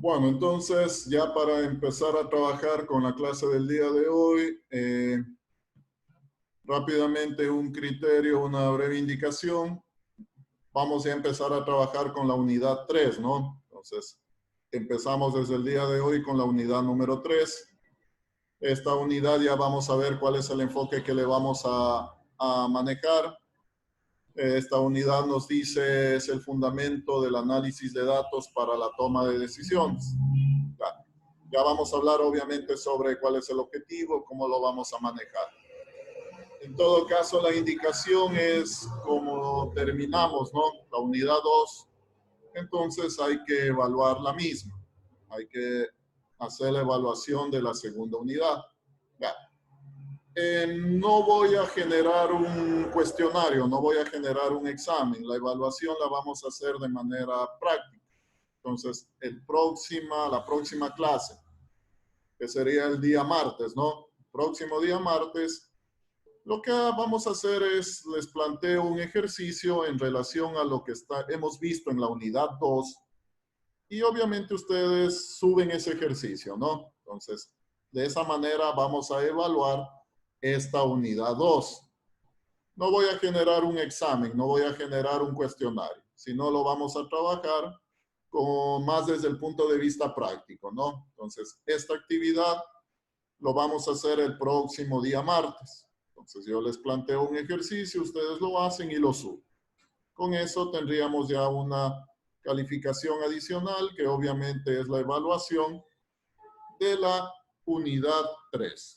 Bueno, entonces ya para empezar a trabajar con la clase del día de hoy, rápidamente un criterio, una breve indicación. Vamos a empezar a trabajar con la unidad 3, ¿no? Entonces, empezamos desde el día de hoy con la unidad número 3. Esta unidad ya vamos a ver cuál es el enfoque que le vamos a manejar. Esta unidad nos dice es el fundamento del análisis de datos para la toma de decisiones. Ya vamos a hablar obviamente sobre cuál es el objetivo, cómo lo vamos a manejar. En todo caso, la indicación es como terminamos, ¿no? La unidad 2, entonces hay que evaluar la misma. Hay que hacer la evaluación de la segunda unidad. Ya. No voy a generar un cuestionario, no voy a generar un examen. La evaluación la vamos a hacer de manera práctica. Entonces, la próxima clase, que sería el día martes, ¿no? Próximo día martes, lo que vamos a hacer es, les planteo un ejercicio en relación a lo que hemos visto en la unidad 2 y obviamente ustedes suben ese ejercicio, ¿no? Entonces, de esa manera vamos a evaluar esta unidad 2. No voy a generar un examen, no voy a generar un cuestionario, sino lo vamos a trabajar como más desde el punto de vista práctico, ¿no? Entonces, esta actividad lo vamos a hacer el próximo día martes. Entonces, yo les planteo un ejercicio, ustedes lo hacen y lo suben. Con eso tendríamos ya una calificación adicional, que obviamente es la evaluación de la unidad 3.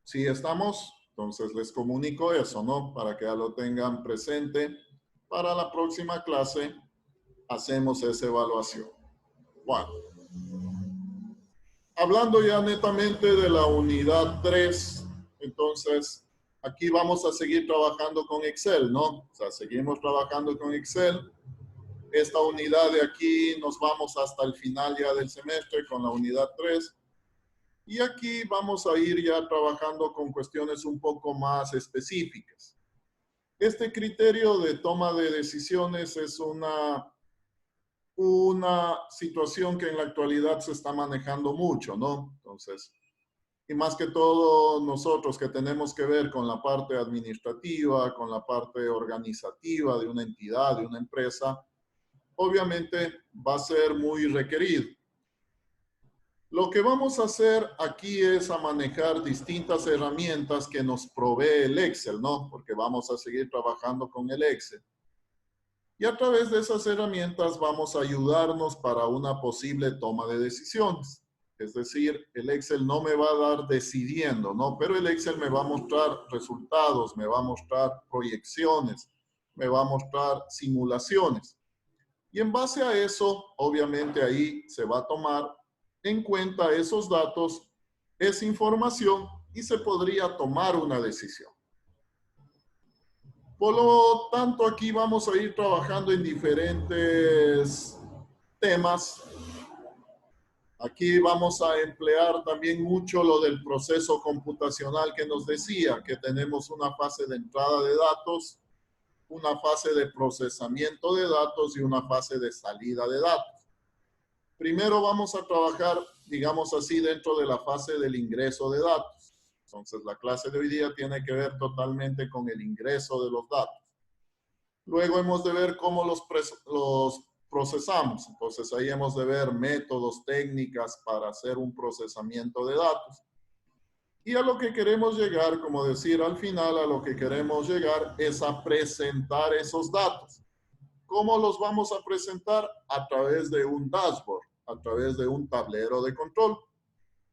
¿Sí estamos? Entonces les comunico eso, ¿no? Para que ya lo tengan presente. Para la próxima clase hacemos esa evaluación. Bueno, hablando ya netamente de la unidad 3, entonces aquí vamos a seguir trabajando con Excel, ¿no? O sea, seguimos trabajando con Excel. Esta unidad de aquí nos vamos hasta el final ya del semestre con la unidad 3. Y aquí vamos a ir ya trabajando con cuestiones un poco más específicas. Este criterio de toma de decisiones es una situación que en la actualidad se está manejando mucho, ¿no? Entonces, y más que todo nosotros que tenemos que ver con la parte administrativa, con la parte organizativa de una entidad, de una empresa, obviamente va a ser muy requerido. Lo que vamos a hacer aquí es a manejar distintas herramientas que nos provee el Excel, ¿no? Porque vamos a seguir trabajando con el Excel. Y a través de esas herramientas vamos a ayudarnos para una posible toma de decisiones. Es decir, el Excel no me va a dar decidiendo, ¿no? Pero el Excel me va a mostrar resultados, me va a mostrar proyecciones, me va a mostrar simulaciones. Y en base a eso, obviamente ahí se va a tomar en cuenta esos datos, esa información y se podría tomar una decisión. Por lo tanto, aquí vamos a ir trabajando en diferentes temas. Aquí vamos a emplear también mucho lo del proceso computacional que nos decía, que tenemos una fase de entrada de datos, una fase de procesamiento de datos y una fase de salida de datos. Primero vamos a trabajar, digamos así, dentro de la fase del ingreso de datos. Entonces, la clase de hoy día tiene que ver totalmente con el ingreso de los datos. Luego hemos de ver cómo los procesamos. Entonces, ahí hemos de ver métodos, técnicas para hacer un procesamiento de datos. Y a lo que queremos llegar, como decir al final, a lo que queremos llegar es a presentar esos datos. ¿Cómo los vamos a presentar? A través de un dashboard, a través de un tablero de control.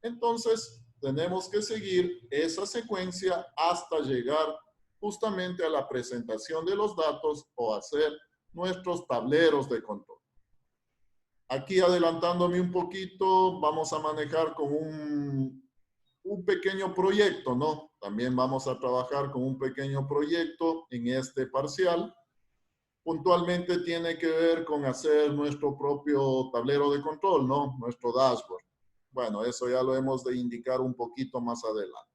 Entonces, tenemos que seguir esa secuencia hasta llegar justamente a la presentación de los datos o hacer nuestros tableros de control. Aquí adelantándome un poquito, vamos a manejar con un pequeño proyecto, ¿no? También vamos a trabajar con un pequeño proyecto en este parcial. Puntualmente tiene que ver con hacer nuestro propio tablero de control, ¿no? Nuestro dashboard. Bueno, eso ya lo hemos de indicar un poquito más adelante.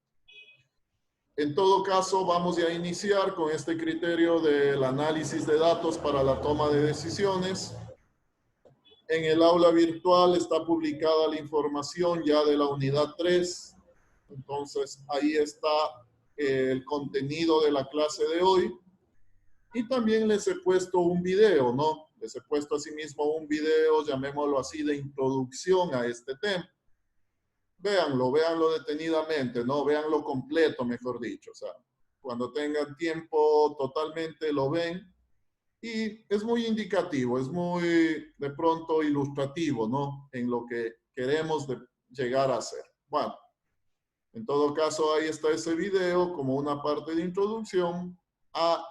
En todo caso, vamos ya a iniciar con este criterio del análisis de datos para la toma de decisiones. En el aula virtual está publicada la información ya de la unidad 3. Entonces, ahí está el contenido de la clase de hoy. Y también les he puesto un video, ¿no? Les he puesto asimismo un video, llamémoslo así, de introducción a este tema. Véanlo detenidamente, ¿no? Véanlo completo, mejor dicho. O sea, cuando tengan tiempo totalmente lo ven. Y es muy indicativo, es muy de pronto ilustrativo, ¿no? En lo que queremos llegar a hacer. Bueno, en todo caso, ahí está ese video como una parte de introducción a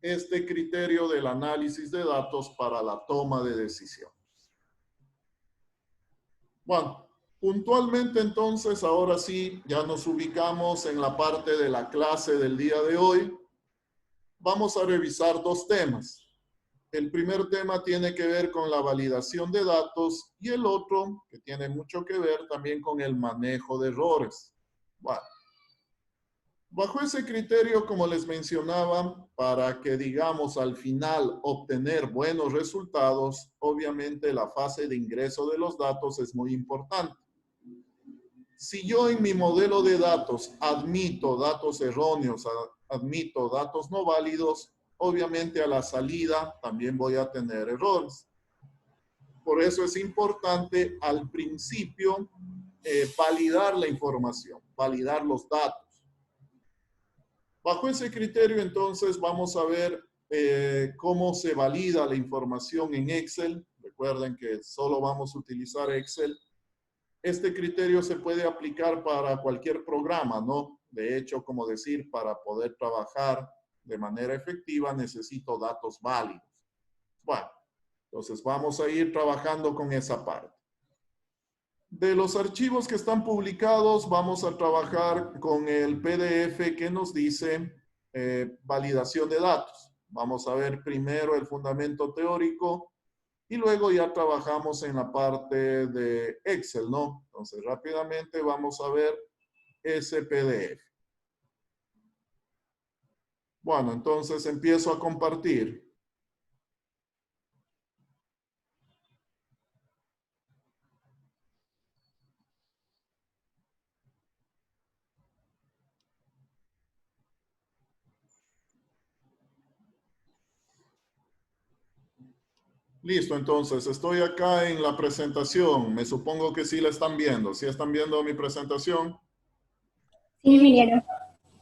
este criterio del análisis de datos para la toma de decisión. Bueno, puntualmente entonces, ahora sí, ya nos ubicamos en la parte de la clase del día de hoy. Vamos a revisar dos temas. El primer tema tiene que ver con la validación de datos y el otro, que tiene mucho que ver también con el manejo de errores. Bueno, bajo ese criterio, como les mencionaba, para que, digamos, al final obtener buenos resultados, obviamente la fase de ingreso de los datos es muy importante. Si yo en mi modelo de datos admito datos erróneos, admito datos no válidos, obviamente a la salida también voy a tener errores. Por eso es importante al principio validar la información, validar los datos. Bajo ese criterio, entonces, vamos a ver cómo se valida la información en Excel. Recuerden que solo vamos a utilizar Excel. Este criterio se puede aplicar para cualquier programa, ¿no? De hecho, como decir, para poder trabajar de manera efectiva necesito datos válidos. Bueno, entonces vamos a ir trabajando con esa parte. De los archivos que están publicados, vamos a trabajar con el PDF que nos dice validación de datos. Vamos a ver primero el fundamento teórico y luego ya trabajamos en la parte de Excel, ¿no? Entonces, rápidamente vamos a ver ese PDF. Bueno, entonces empiezo a compartir. Listo, entonces estoy acá en la presentación. Me supongo que sí la están viendo. ¿Sí están viendo mi presentación? Sí, Emiliano.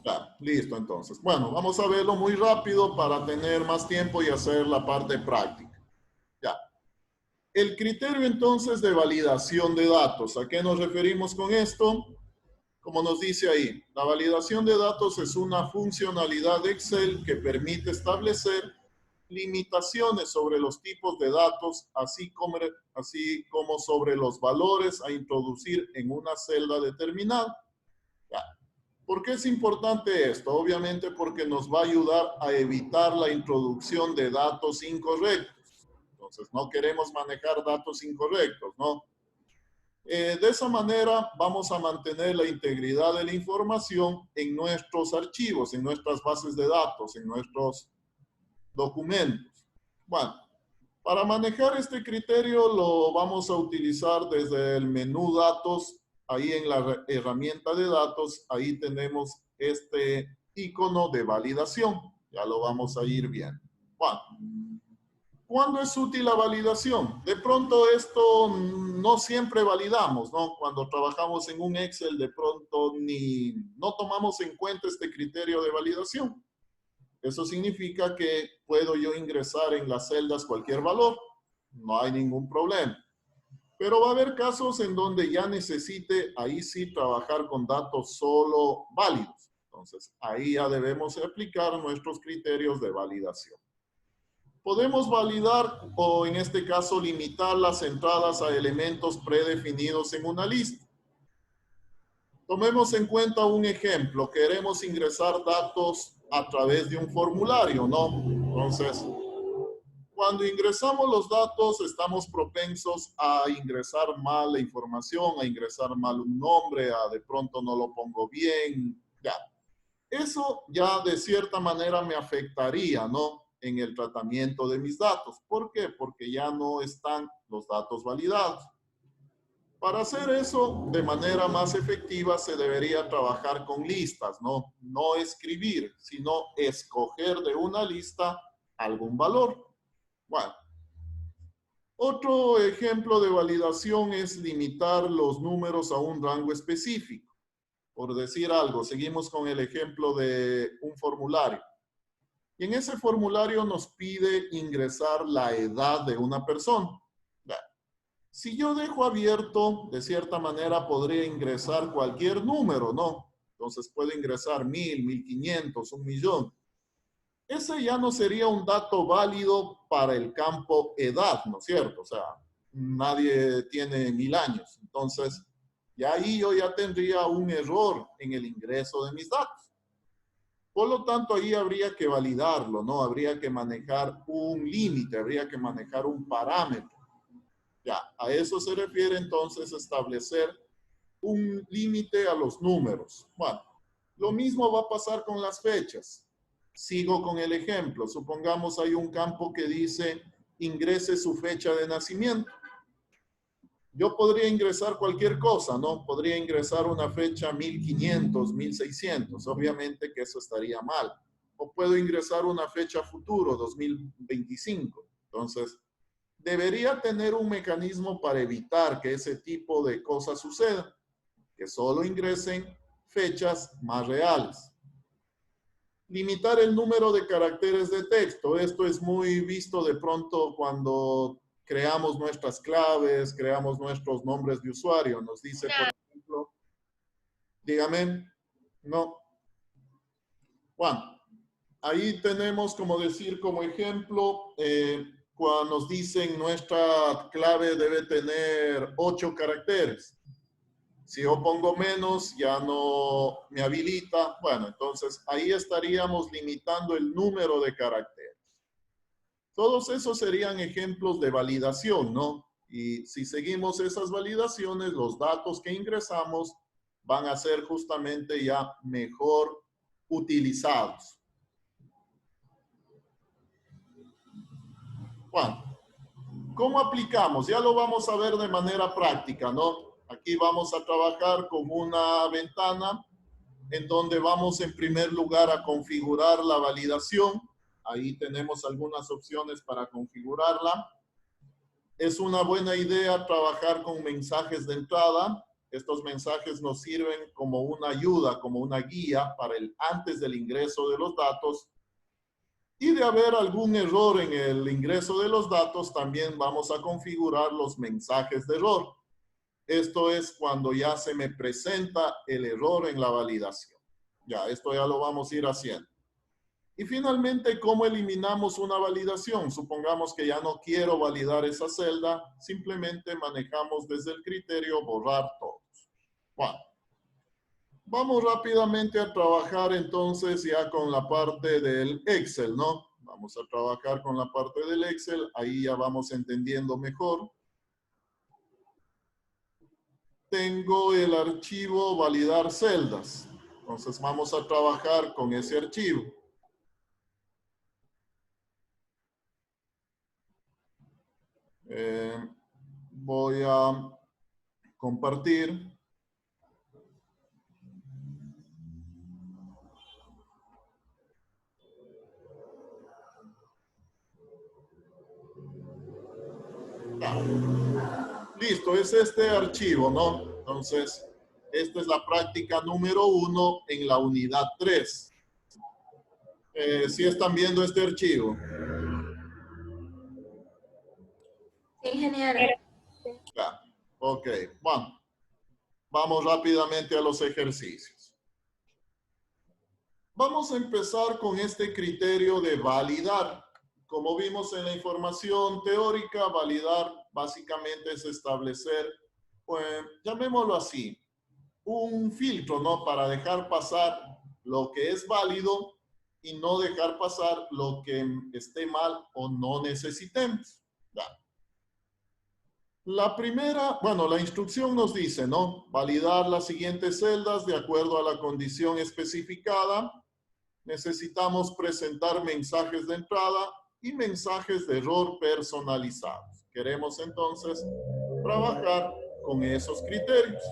Ya, listo entonces. Bueno, vamos a verlo muy rápido para tener más tiempo y hacer la parte práctica. Ya. El criterio entonces de validación de datos. ¿A qué nos referimos con esto? Como nos dice ahí, la validación de datos es una funcionalidad de Excel que permite establecer limitaciones sobre los tipos de datos, así como sobre los valores a introducir en una celda determinada. Ya. ¿Por qué es importante esto? Obviamente porque nos va a ayudar a evitar la introducción de datos incorrectos. Entonces, no queremos manejar datos incorrectos, ¿no? De esa manera vamos a mantener la integridad de la información en nuestros archivos, en nuestras bases de datos, en nuestros documentos. Bueno, para manejar este criterio lo vamos a utilizar desde el menú datos. Ahí en la herramienta de datos, ahí tenemos este icono de validación. Ya lo vamos a ir viendo. Bueno, ¿cuándo es útil la validación? De pronto esto no siempre validamos, ¿no? Cuando trabajamos en un Excel, de pronto no tomamos en cuenta este criterio de validación. Eso significa que puedo yo ingresar en las celdas cualquier valor. No hay ningún problema. Pero va a haber casos en donde ya necesite, ahí sí, trabajar con datos solo válidos. Entonces, ahí ya debemos aplicar nuestros criterios de validación. Podemos validar o en este caso limitar las entradas a elementos predefinidos en una lista. Tomemos en cuenta un ejemplo. Queremos ingresar datos a través de un formulario, ¿no? Entonces, cuando ingresamos los datos, estamos propensos a ingresar mal la información, a ingresar mal un nombre, a de pronto no lo pongo bien, ya. Eso ya de cierta manera me afectaría, ¿no? en el tratamiento de mis datos. ¿Por qué? Porque ya no están los datos validados. Para hacer eso de manera más efectiva se debería trabajar con listas, ¿no? No escribir, sino escoger de una lista algún valor. Bueno, otro ejemplo de validación es limitar los números a un rango específico. Por decir algo, seguimos con el ejemplo de un formulario. Y en ese formulario nos pide ingresar la edad de una persona. Si yo dejo abierto, de cierta manera podría ingresar cualquier número, ¿no? Entonces puedo ingresar 1000, 1500, 1.000.000. Ese ya no sería un dato válido para el campo edad, ¿no es cierto? O sea, nadie tiene 1000 años. Entonces, ya ahí yo ya tendría un error en el ingreso de mis datos. Por lo tanto, ahí habría que validarlo, ¿no? Habría que manejar un límite, habría que manejar un parámetro. Ya, a eso se refiere entonces establecer un límite a los números. Bueno, lo mismo va a pasar con las fechas. Sigo con el ejemplo. Supongamos hay un campo que dice ingrese su fecha de nacimiento. Yo podría ingresar cualquier cosa, ¿no? Podría ingresar una fecha 1500, 1600. Obviamente que eso estaría mal. O puedo ingresar una fecha futuro, 2025. Entonces, debería tener un mecanismo para evitar que ese tipo de cosas sucedan, que solo ingresen fechas más reales. Limitar el número de caracteres de texto. Esto es muy visto de pronto cuando creamos nuestras claves, creamos nuestros nombres de usuario. Nos dice, por ejemplo, dígame, no. Bueno, ahí tenemos como decir como ejemplo, cuando nos dicen nuestra clave debe tener 8 caracteres. Si yo pongo menos, ya no me habilita. Bueno, entonces ahí estaríamos limitando el número de caracteres. Todos esos serían ejemplos de validación, ¿no? Y si seguimos esas validaciones, los datos que ingresamos van a ser justamente ya mejor utilizados. Bueno, ¿cómo aplicamos? Ya lo vamos a ver de manera práctica, ¿no? Aquí vamos a trabajar con una ventana en donde vamos en primer lugar a configurar la validación. Ahí tenemos algunas opciones para configurarla. Es una buena idea trabajar con mensajes de entrada. Estos mensajes nos sirven como una ayuda, como una guía para el antes del ingreso de los datos. Y de haber algún error en el ingreso de los datos, también vamos a configurar los mensajes de error. Esto es cuando ya se me presenta el error en la validación. Ya, esto ya lo vamos a ir haciendo. Y finalmente, ¿cómo eliminamos una validación? Supongamos que ya no quiero validar esa celda, simplemente manejamos desde el criterio borrar todos. Bueno, vamos rápidamente a trabajar entonces ya con la parte del Excel, ¿no? Vamos a trabajar con la parte del Excel, ahí ya vamos entendiendo mejor. Tengo el archivo validar celdas. Entonces vamos a trabajar con ese archivo. Voy a compartir. Listo, es este archivo, ¿no? Entonces, esta es la práctica número 1 en la unidad 3. ¿Sí están viendo este archivo? Sí, ingeniero. Ya. Ok, bueno. Vamos rápidamente a los ejercicios. Vamos a empezar con este criterio de validar. Como vimos en la información teórica, validar básicamente es establecer, pues, llamémoslo así, un filtro, ¿no? Para dejar pasar lo que es válido y no dejar pasar lo que esté mal o no necesitemos. Ya. La primera, bueno, la instrucción nos dice, ¿no? Validar las siguientes celdas de acuerdo a la condición especificada. necesitamos presentar mensajes de entrada y mensajes de error personalizados. Queremos entonces trabajar con esos criterios.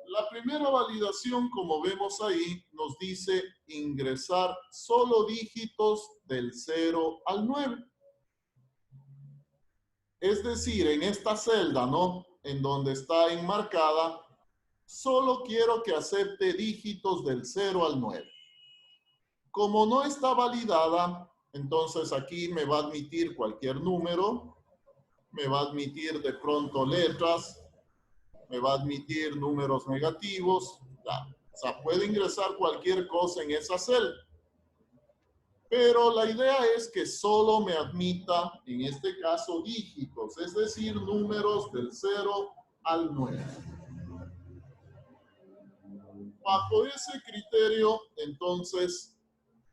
La primera validación, como vemos ahí, nos dice ingresar solo dígitos del 0 al 9. Es decir, en esta celda, ¿no? En donde está enmarcada, solo quiero que acepte dígitos del 0 al 9. Como no está validada, entonces aquí me va a admitir cualquier número, me va a admitir de pronto letras, me va a admitir números negativos. O sea, puede ingresar cualquier cosa en esa celda. Pero la idea es que solo me admita, en este caso, dígitos, es decir, números del 0 al 9. Bajo ese criterio, entonces,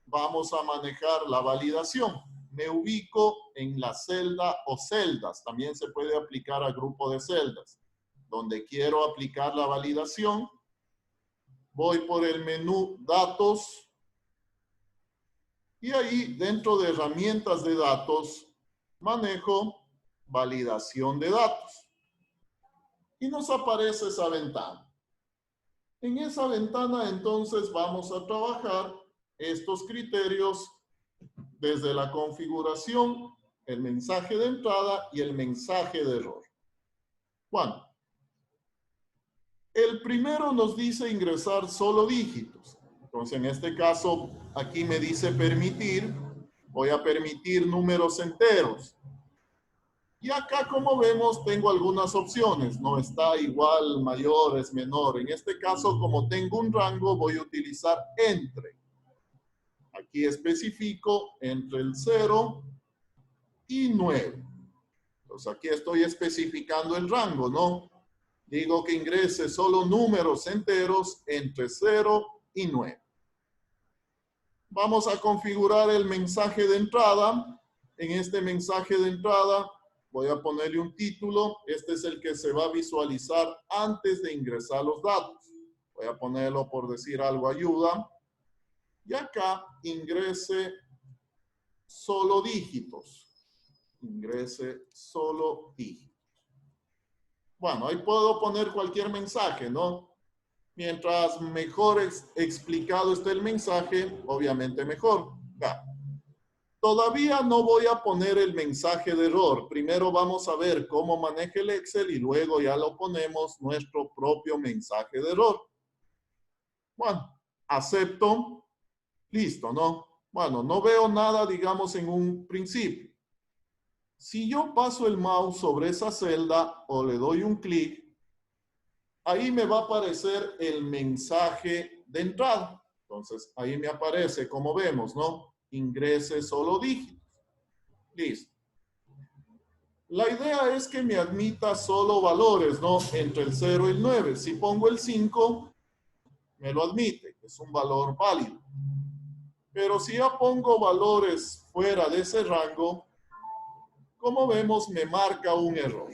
vamos a manejar la validación. Me ubico en la celda o celdas. También se puede aplicar a grupo de celdas. Donde quiero aplicar la validación, voy por el menú Datos. Y ahí, dentro de herramientas de datos, manejo validación de datos. Y nos aparece esa ventana. En esa ventana, entonces, vamos a trabajar estos criterios desde la configuración, el mensaje de entrada y el mensaje de error. Bueno, el primero nos dice ingresar solo dígitos. Entonces, en este caso, aquí me dice permitir. Voy a permitir números enteros. Y acá, como vemos, tengo algunas opciones. No está igual, mayor, es menor. En este caso, como tengo un rango, voy a utilizar entre. Aquí especifico entre el 0 y 9. Entonces, aquí estoy especificando el rango, ¿no? Digo que ingrese solo números enteros entre 0 y 9. Vamos a configurar el mensaje de entrada. En este mensaje de entrada voy a ponerle un título. Este es el que se va a visualizar antes de ingresar los datos. Voy a ponerlo, por decir algo, ayuda. Y acá ingrese solo dígitos. Ingrese solo dígitos. Bueno, ahí puedo poner cualquier mensaje, ¿no? Mientras mejor explicado esté el mensaje, obviamente mejor. Ya. Todavía no voy a poner el mensaje de error. Primero vamos a ver cómo maneja el Excel y luego ya lo ponemos nuestro propio mensaje de error. Bueno, acepto. Listo, ¿no? Bueno, no veo nada, digamos, en un principio. Si yo paso el mouse sobre esa celda o le doy un clic, ahí me va a aparecer el mensaje de entrada. Entonces, ahí me aparece, como vemos, ¿no? Ingrese solo dígitos. Listo. La idea es que me admita solo valores, ¿no? Entre el 0 y el 9. Si pongo el 5, me lo admite. Es un valor válido. Pero si ya pongo valores fuera de ese rango, como vemos, me marca un error.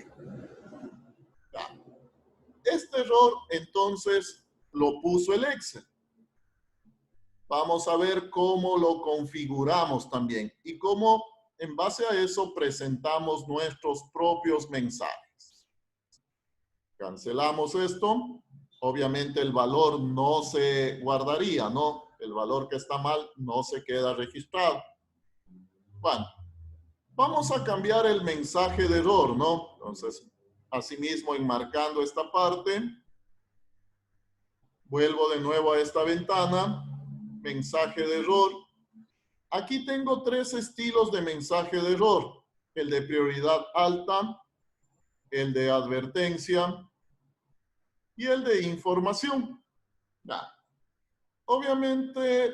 Este error, entonces, lo puso el Excel. Vamos a ver cómo lo configuramos también y cómo, en base a eso, presentamos nuestros propios mensajes. Cancelamos esto. Obviamente, el valor no se guardaría, ¿no? El valor que está mal no se queda registrado. Bueno, vamos a cambiar el mensaje de error, ¿no? Entonces, asimismo, enmarcando esta parte, vuelvo de nuevo a esta ventana, mensaje de error. Aquí tengo tres estilos de mensaje de error. El de prioridad alta, el de advertencia y el de información. Obviamente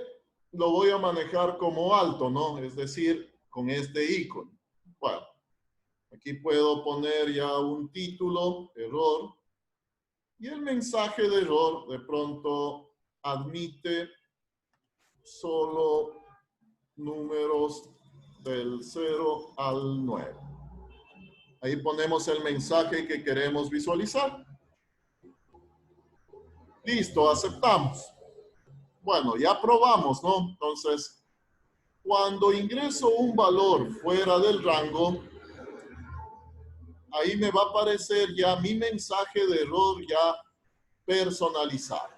lo voy a manejar como alto, ¿no? Es decir, con este icono. Bueno, aquí puedo poner ya un título, error. Y el mensaje de error de pronto admite solo números del 0 al 9. Ahí ponemos el mensaje que queremos visualizar. Listo, aceptamos. bueno, ya probamos, ¿no? Entonces, cuando ingreso un valor fuera del rango, ahí me va a aparecer ya mi mensaje de error ya personalizado.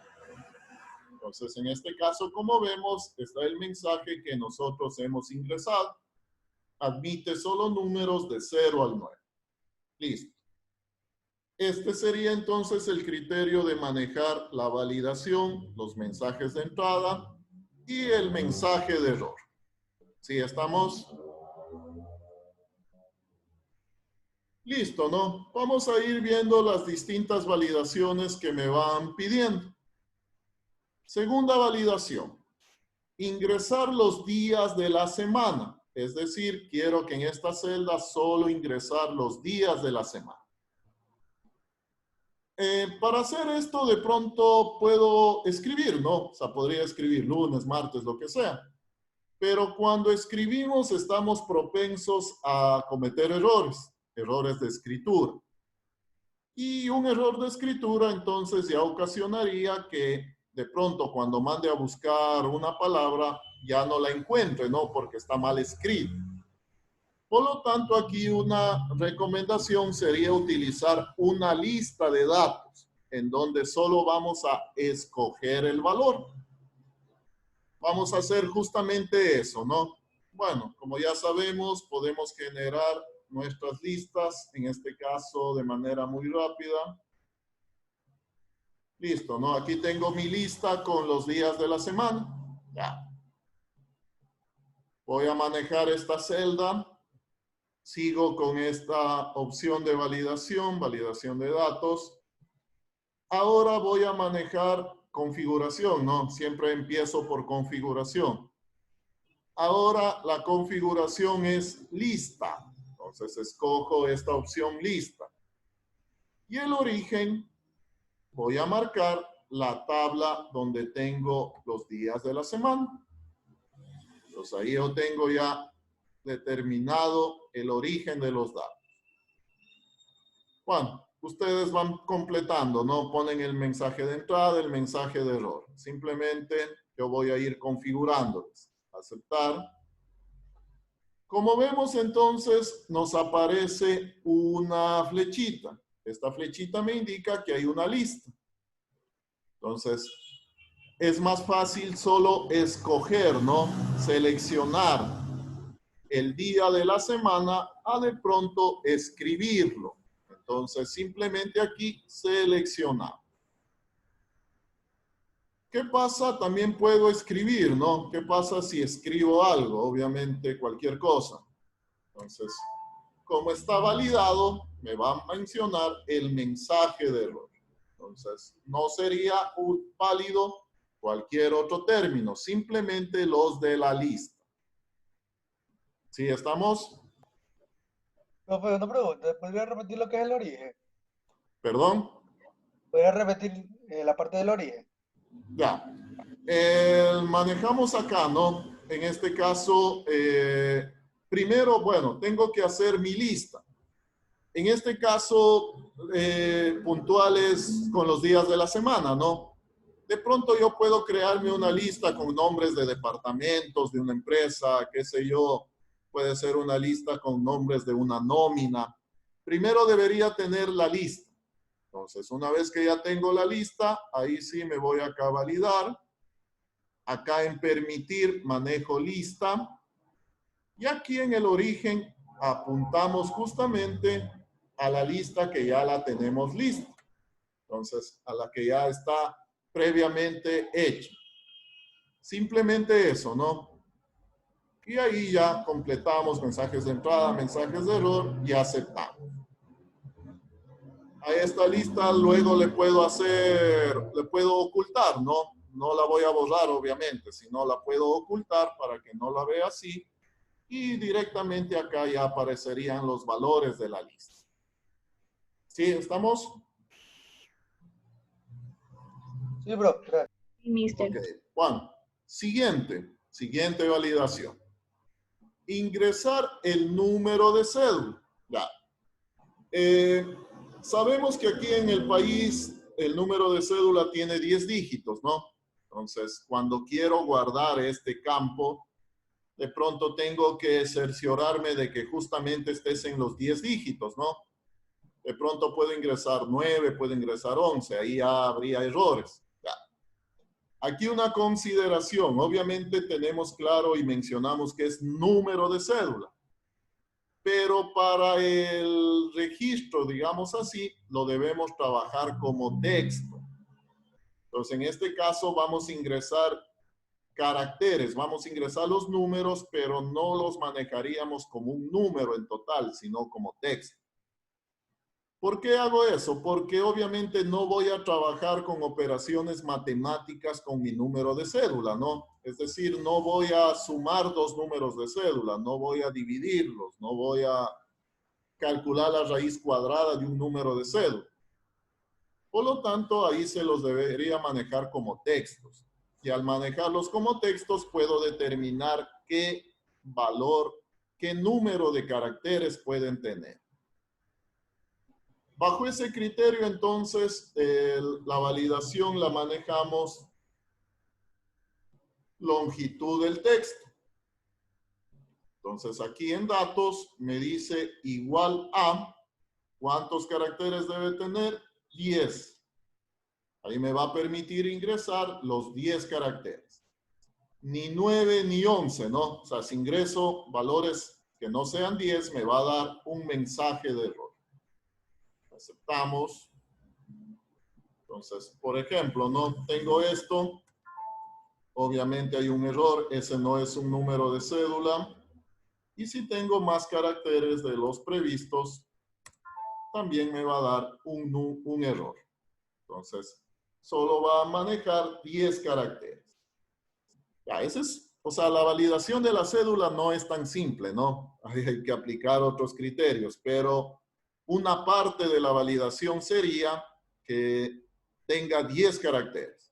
Entonces, en este caso, como vemos, está el mensaje que nosotros hemos ingresado. Admite solo números de 0 al 9. Listo. Este sería entonces el criterio de manejar la validación, los mensajes de entrada y el mensaje de error. ¿Sí estamos? Listo, ¿no? Vamos a ir viendo las distintas validaciones que me van pidiendo. Segunda validación. Ingresar los días de la semana. Es decir, quiero que en esta celda solo ingresar los días de la semana. Para hacer esto, de pronto puedo escribir, ¿no? O sea, podría escribir lunes, martes, lo que sea. Pero cuando escribimos estamos propensos a cometer errores, errores de escritura. Y un error de escritura entonces ya ocasionaría que de pronto cuando mande a buscar una palabra ya no la encuentre, ¿no? Porque está mal escrita. Por lo tanto, aquí una recomendación sería utilizar una lista de datos en donde solo vamos a escoger el valor. Vamos a hacer justamente eso, ¿no? Bueno, como ya sabemos, podemos generar nuestras listas, en este caso de manera muy rápida. Listo, ¿no? Aquí tengo mi lista con los días de la semana. Ya. Voy a manejar esta celda. Sigo con esta opción de validación, validación de datos. Ahora voy a manejar configuración, ¿no? Siempre empiezo por configuración. Ahora la configuración es lista. Entonces escojo esta opción lista. Y el origen, voy a marcar la tabla donde tengo los días de la semana. Entonces ahí yo tengo ya determinado el origen de los datos. Bueno, ustedes van completando, ¿no? Ponen el mensaje de entrada, el mensaje de error. Simplemente yo voy a ir configurándoles. Aceptar. Como vemos entonces, nos aparece una flechita. Esta flechita me indica que hay una lista. Entonces, es más fácil solo escoger, ¿no? Seleccionar el día de la semana a de pronto escribirlo. Entonces, simplemente aquí seleccionamos. ¿Qué pasa? También puedo escribir, ¿no? ¿Qué pasa si escribo algo? Obviamente, cualquier cosa. Entonces, como está validado, me va a mencionar el mensaje de error. Entonces, no sería válido cualquier otro término, simplemente los de la lista. ¿Sí estamos? Profe, una pregunta. ¿Podría repetir lo que es el origen? ¿Perdón? ¿Podría repetir la parte del origen? Ya. Manejamos acá, ¿no? En este caso, primero, bueno, tengo que hacer mi lista. En este caso, puntuales con los días de la semana, ¿no? De pronto yo puedo crearme una lista con nombres de departamentos, de una empresa, qué sé yo. Puede ser una lista con nombres de una nómina. Primero debería tener la lista. Entonces, una vez que ya tengo la lista, ahí sí me voy acá a validar. Acá en permitir, manejo lista. Y aquí en el origen apuntamos justamente a la lista que ya la tenemos lista. Entonces, a la que ya está previamente hecha. Simplemente eso, ¿no? Y ahí ya completamos mensajes de entrada, mensajes de error y aceptamos. A esta lista luego le puedo ocultar, ¿no? No la voy a borrar, obviamente, sino la puedo ocultar para que no la vea así. Y directamente acá ya aparecerían los valores de la lista. ¿Sí? ¿Estamos? Sí, bro. Gracias. Mister. Ok. Juan, siguiente validación. Ingresar el número de cédula. Ya. Sabemos que aquí en el país el número de cédula tiene 10 dígitos, ¿no? Entonces, cuando quiero guardar este campo, de pronto tengo que cerciorarme de que justamente estés en los 10 dígitos, ¿no? De pronto puedo ingresar 9, puedo ingresar 11, ahí ya habría errores. Ya. Aquí una consideración, obviamente tenemos claro y mencionamos que es número de cédula, pero para el registro, digamos así, lo debemos trabajar como texto. Entonces, en este caso vamos a ingresar caracteres, vamos a ingresar los números, pero no los manejaríamos como un número en total, sino como texto. ¿Por qué hago eso? Porque obviamente no voy a trabajar con operaciones matemáticas con mi número de cédula, ¿no? Es decir, no voy a sumar dos números de cédula, no voy a dividirlos, no voy a calcular la raíz cuadrada de un número de cédula. Por lo tanto, ahí se los debería manejar como textos. Y al manejarlos como textos, puedo determinar qué valor, qué número de caracteres pueden tener. Bajo ese criterio, entonces, la validación la manejamos longitud del texto. Entonces, aquí en datos me dice igual a, ¿cuántos caracteres debe tener? 10. Ahí me va a permitir ingresar los 10 caracteres. Ni 9 ni 11, ¿no? O sea, si ingreso valores que no sean 10, me va a dar un mensaje de error. Aceptamos. Entonces, por ejemplo, no tengo esto. Obviamente hay un error. Ese no es un número de cédula. Y si tengo más caracteres de los previstos, también me va a dar un error. Entonces, solo va a manejar 10 caracteres. Ya, ese es, o sea, la validación de la cédula no es tan simple, ¿no? Hay que aplicar otros criterios, pero una parte de la validación sería que tenga 10 caracteres.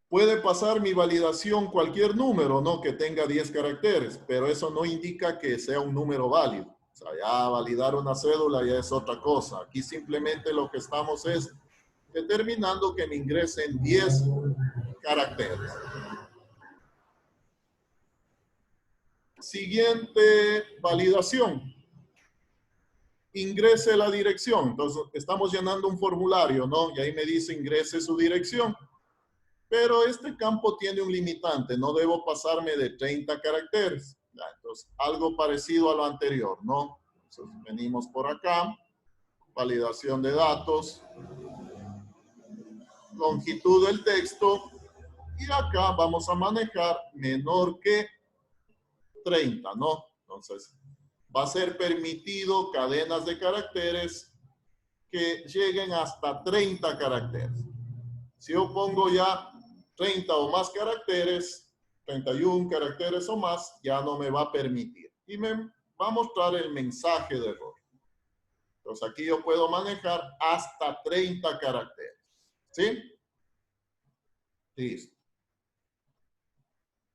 Puede pasar mi validación cualquier número, ¿no? Que tenga 10 caracteres, pero eso no indica que sea un número válido. O sea, ya validar una cédula ya es otra cosa. Aquí simplemente lo que estamos es determinando que me ingresen 10 caracteres. Siguiente validación. Ingrese la dirección. Entonces, estamos llenando un formulario, ¿no? Y ahí me dice ingrese su dirección. Pero este campo tiene un limitante. No debo pasarme de 30 caracteres. Ya, entonces, algo parecido a lo anterior, ¿no? Entonces, venimos por acá. Validación de datos. Longitud del texto. Y acá vamos a manejar menor que 30, ¿no? Entonces, va a ser permitido cadenas de caracteres que lleguen hasta 30 caracteres. Si yo pongo ya 30 o más caracteres, 31 caracteres o más, ya no me va a permitir. Y me va a mostrar el mensaje de error. Entonces aquí yo puedo manejar hasta 30 caracteres. ¿Sí? Listo.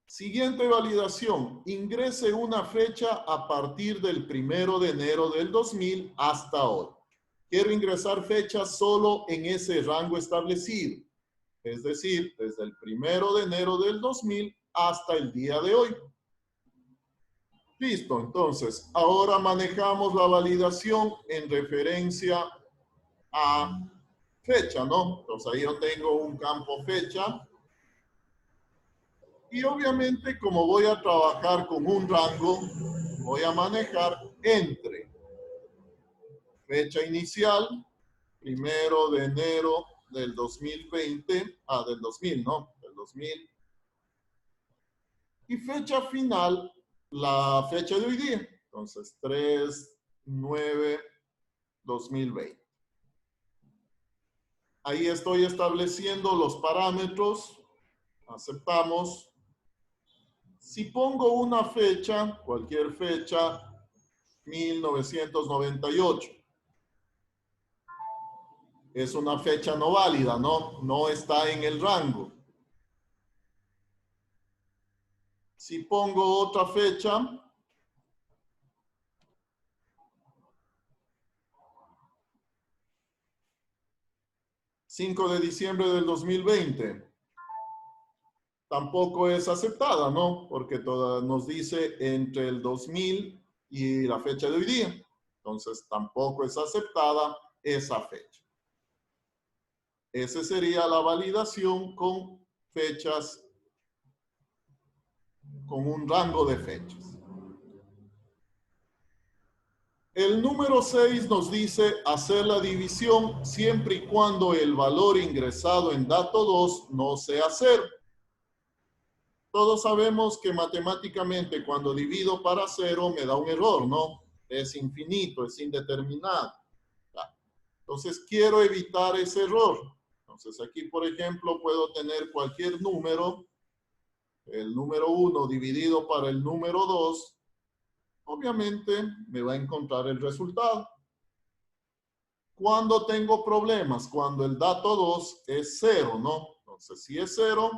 Siguiente validación. Ingrese una fecha a partir del 1 de enero del 2000 hasta hoy. Quiero ingresar fechas solo en ese rango establecido. Es decir, desde el 1 de enero del 2000 hasta el día de hoy. Listo, entonces, ahora manejamos la validación en referencia a fecha, ¿no? Entonces ahí yo tengo un campo fecha. Y obviamente, como voy a trabajar con un rango, voy a manejar entre fecha inicial, 1 de enero del 2020, del 2000, ¿no? Del 2000. Y fecha final, la fecha de hoy día. Entonces, 3/9/2020. Ahí estoy estableciendo los parámetros. Aceptamos. Si pongo una fecha, cualquier fecha, 1998. Es una fecha no válida, ¿no? No está en el rango. Si pongo otra fecha, 5 de diciembre del 2020, tampoco es aceptada, ¿no? Porque nos dice entre el 2000 y la fecha de hoy día. Entonces, tampoco es aceptada esa fecha. Esa sería la validación con fechas, con un rango de fechas. El número 6 nos dice hacer la división siempre y cuando el valor ingresado en dato 2 no sea 0. Todos sabemos que matemáticamente cuando divido para 0 me da un error, ¿no? Es infinito, es indeterminado. Entonces quiero evitar ese error. Entonces aquí, por ejemplo, puedo tener cualquier número, el número 1 dividido para el número 2, obviamente me va a encontrar el resultado. Cuando tengo problemas, cuando el dato 2 es 0, ¿no? Entonces, si es 0,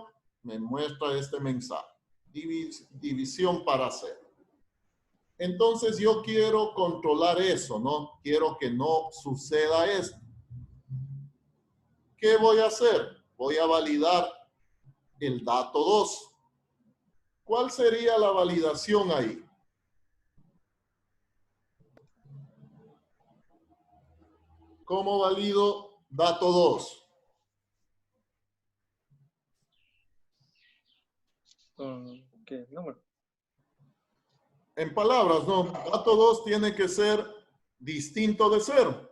me muestra este mensaje. División para 0. Entonces, yo quiero controlar eso, ¿no? Quiero que no suceda esto. ¿Qué voy a hacer? Voy a validar el dato 2. ¿Cuál sería la validación ahí? ¿Cómo valido dato 2? ¿Qué número? En palabras, no. Dato 2 tiene que ser distinto de 0.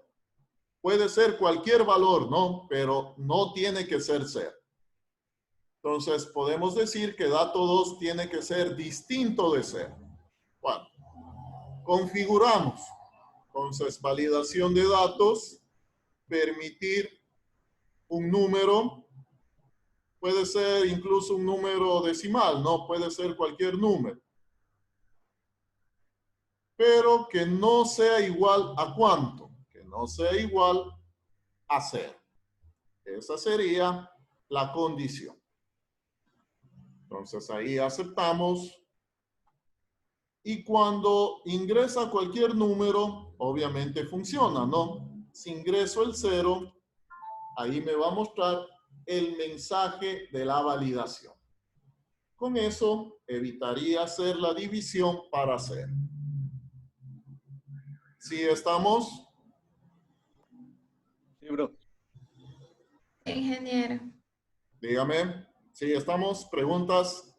Puede ser cualquier valor, ¿no? Pero no tiene que ser 0. Entonces, podemos decir que dato 2 tiene que ser distinto de 0. Bueno, configuramos. Entonces, validación de datos, permitir un número, puede ser incluso un número decimal, ¿no? Puede ser cualquier número. Pero que no sea igual a ¿cuánto? Que no sea igual a 0. Esa sería la condición. Entonces ahí aceptamos. Y cuando ingresa cualquier número, obviamente funciona, ¿no? Si ingreso el 0, ahí me va a mostrar el mensaje de la validación. Con eso evitaría hacer la división para 0. ¿Sí estamos? Sí, bro. Ingeniero. Dígame. ¿Sí estamos? ¿Preguntas?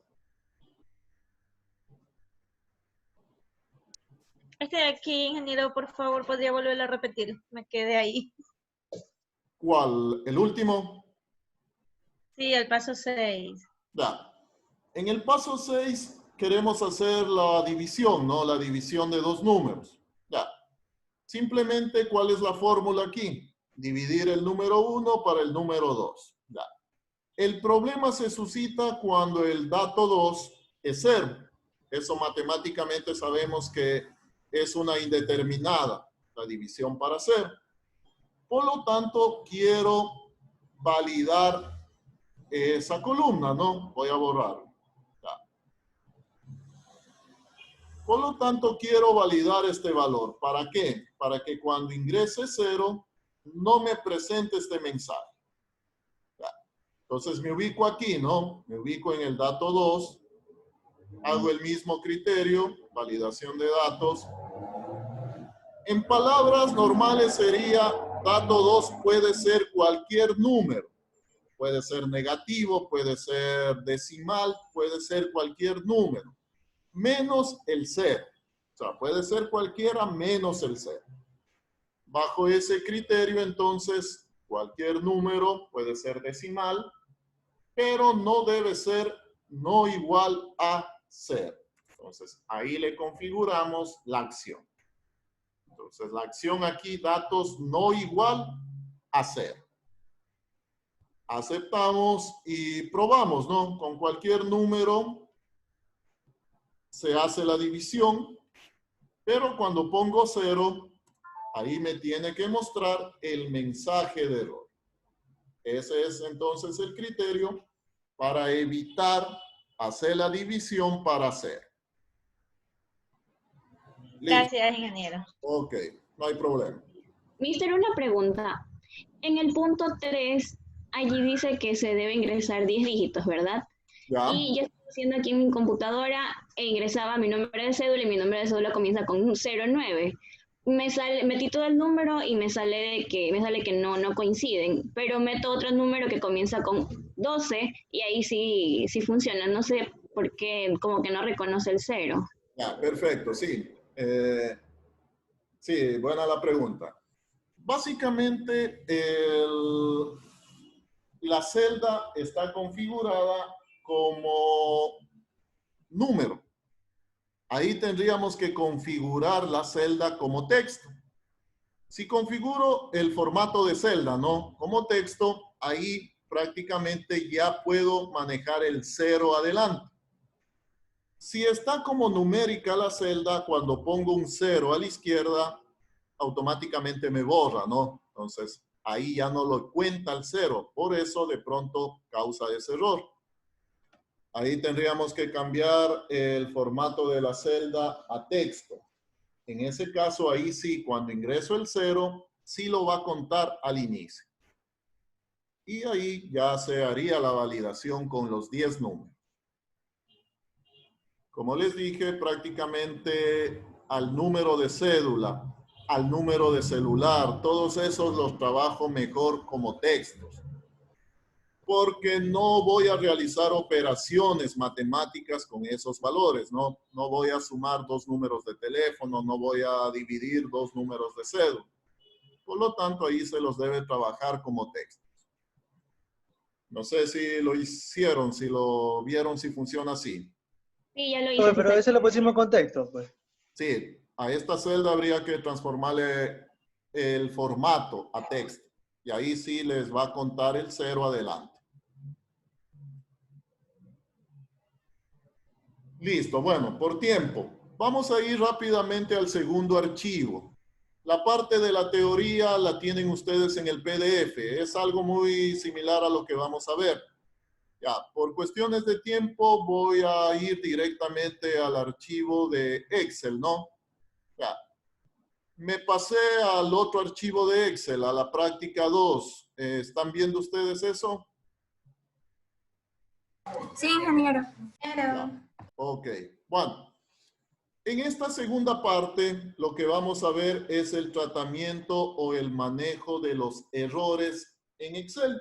Estoy aquí, ingeniero, por favor, podría volver a repetir. Me quedé ahí. ¿Cuál? ¿El último? Sí, el paso 6. Ya. En el paso 6 queremos hacer la división, ¿no? La división de dos números. Ya. Simplemente, ¿cuál es la fórmula aquí? Dividir el número 1 para el número 2. Ya. El problema se suscita cuando el dato 2 es 0. Eso matemáticamente sabemos que es una indeterminada, la división para 0. Por lo tanto, quiero validar esa columna, ¿no? Voy a borrar. Por lo tanto, quiero validar este valor. ¿Para qué? Para que cuando ingrese 0, no me presente este mensaje. Entonces, me ubico aquí, ¿no? Me ubico en el dato 2. Hago el mismo criterio, validación de datos. En palabras normales sería, dato 2 puede ser cualquier número. Puede ser negativo, puede ser decimal, puede ser cualquier número. Menos el 0. O sea, puede ser cualquiera menos el 0. Bajo ese criterio, entonces, cualquier número puede ser decimal, pero no debe ser no igual a 0. Entonces, ahí le configuramos la acción. Entonces, la acción aquí, datos no igual a 0. Aceptamos y probamos, ¿no? Con cualquier número se hace la división, pero cuando pongo 0, ahí me tiene que mostrar el mensaje de error. Ese es entonces el criterio para evitar hacer la división para 0. Gracias, ingeniero. Ok, no hay problema. Mister, una pregunta. En el punto 3, allí dice que se debe ingresar 10 dígitos, ¿verdad? Ya, Y yo estaba haciendo aquí en mi computadora e ingresaba mi número de cédula y mi número de cédula comienza con un 09. Metí todo el número y me sale que no coinciden, pero meto otro número que comienza con 12 y ahí sí funciona. No sé por qué, como que no reconoce el cero. ya, perfecto, sí. Sí, buena la pregunta. Básicamente, la celda está configurada como número. Ahí tendríamos que configurar la celda como texto. Si configuro el formato de celda, ¿no? Como texto, ahí prácticamente ya puedo manejar el 0 adelante. Si está como numérica la celda, cuando pongo un 0 a la izquierda, automáticamente me borra, ¿no? Entonces, ahí ya no lo cuenta el 0. Por eso, de pronto, causa ese error. Ahí tendríamos que cambiar el formato de la celda a texto. En ese caso, ahí sí, cuando ingreso el 0, sí lo va a contar al inicio. Y ahí ya se haría la validación con los 10 números. Como les dije, prácticamente al número de cédula, al número de celular, todos esos los trabajo mejor como textos. Porque no voy a realizar operaciones matemáticas con esos valores, ¿no? No voy a sumar 2 números de teléfono, no voy a dividir 2 números de cédula. Por lo tanto, ahí se los debe trabajar como textos. No sé si lo hicieron, si lo vieron, si funciona así. Sí, ya lo hice. Profe, pero ese lo pusimos con texto, pues. Sí, a esta celda habría que transformarle el formato a texto. Y ahí sí les va a contar el 0 adelante. Listo, bueno, por tiempo. Vamos a ir rápidamente al segundo archivo. La parte de la teoría la tienen ustedes en el PDF. Es algo muy similar a lo que vamos a ver. Ya, por cuestiones de tiempo voy a ir directamente al archivo de Excel, ¿no? Ya. Me pasé al otro archivo de Excel, a la práctica 2. ¿Están viendo ustedes eso? Sí, ingeniero. Ya. Ok. Bueno, en esta segunda parte lo que vamos a ver es el tratamiento o el manejo de los errores en Excel.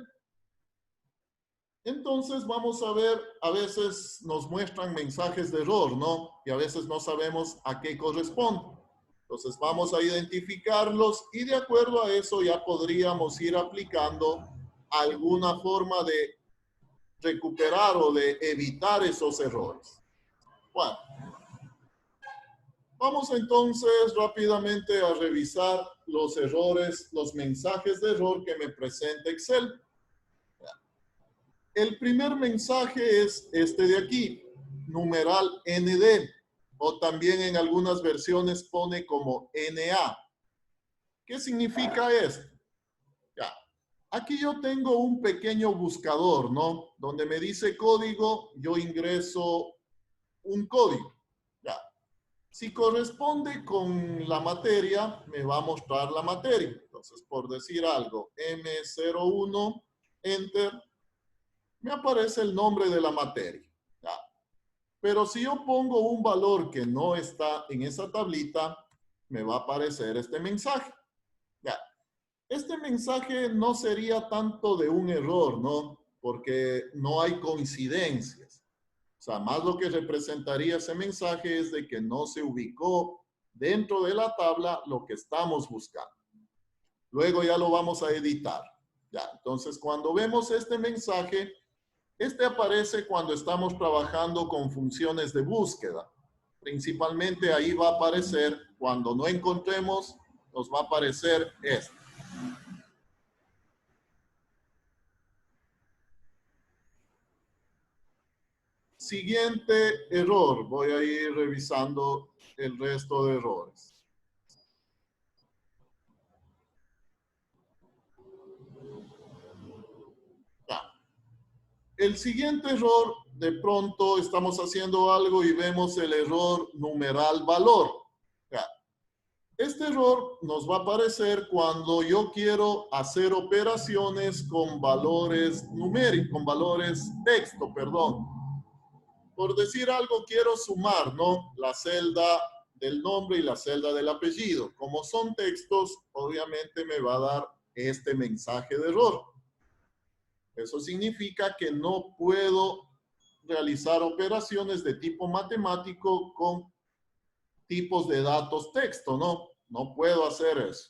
Entonces vamos a ver, a veces nos muestran mensajes de error, ¿no? Y a veces no sabemos a qué corresponde. Entonces vamos a identificarlos y de acuerdo a eso ya podríamos ir aplicando alguna forma de recuperar o de evitar esos errores. Bueno, vamos entonces rápidamente a revisar los errores, los mensajes de error que me presenta Excel. El primer mensaje es este de aquí, numeral ND, o también en algunas versiones pone como NA. ¿Qué significa esto? Ya. Aquí yo tengo un pequeño buscador, ¿no? Donde me dice código, yo ingreso un código. Ya. Si corresponde con la materia, me va a mostrar la materia. Entonces, por decir algo, M01, Enter, me aparece el nombre de la materia. ¿Ya? Pero si yo pongo un valor que no está en esa tablita, me va a aparecer este mensaje. ¿Ya? Este mensaje no sería tanto de un error, ¿no? Porque no hay coincidencias. O sea, más lo que representaría ese mensaje es de que no se ubicó dentro de la tabla lo que estamos buscando. Luego ya lo vamos a editar. Ya, entonces cuando vemos este mensaje, este aparece cuando estamos trabajando con funciones de búsqueda. Principalmente ahí va a aparecer, cuando no encontremos, nos va a aparecer este. Siguiente error. Voy a ir revisando el resto de errores. Ya. El siguiente error, de pronto estamos haciendo algo y vemos el error numeral valor. Ya. Este error nos va a aparecer cuando yo quiero hacer operaciones con valores numéricos, con valores texto, perdón. por decir algo, quiero sumar, ¿no? La celda del nombre y la celda del apellido. Como son textos, obviamente me va a dar este mensaje de error. Eso significa que no puedo realizar operaciones de tipo matemático con tipos de datos texto, ¿no? No puedo hacer eso.